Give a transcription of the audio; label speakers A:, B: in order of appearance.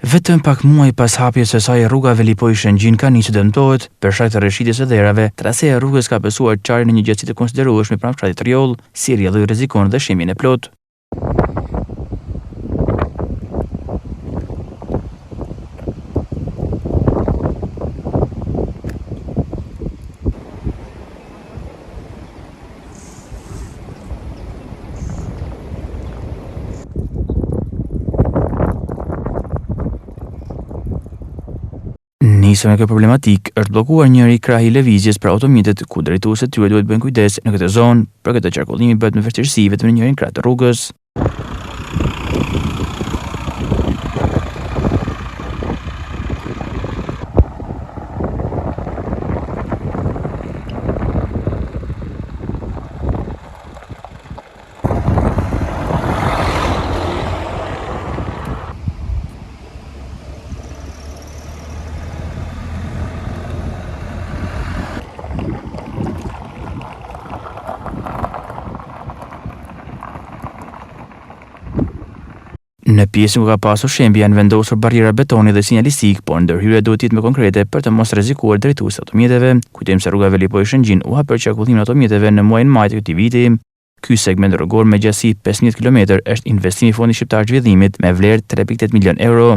A: Vetëm pak muaj pas hapjes së saj, rruga Velipoj-Shëngjin ka nisur dëmtohet për shkak të rreshitjes së dherave. Traseja e rrugës ka pësuar çarje në një gjatësi të konsiderueshme pranë fshatit Rjoll, si rrjedhoi rrezikon dhe shemjen e plot. Nisur me këtë problematik, është bllokuar njëri krahi lëvizjes për automjetet ku drejtuesit tyre duhet bëjnë kujdes në këtë zonë, për këtë qarkullimi bëhet me vështirësi vetëm në njërin krah të rrugës. Në pjesën ku ka pasur shembi janë vendosur barriera betoni dhe sinjalistik, por ndërhyrja duhet të jetë më konkrete për të mos rrezikuar drejtuesit e automjeteve. Kujtojmë se rruga Velipoj-Shëngjin u hap për qarkullimin e automjeteve në muajin maj të këtij viti. Ky segment rrugor me gjatësi 15 km është investim i Fondit Shqiptar të Zhvillimit me vlerë 3.8 milion euro.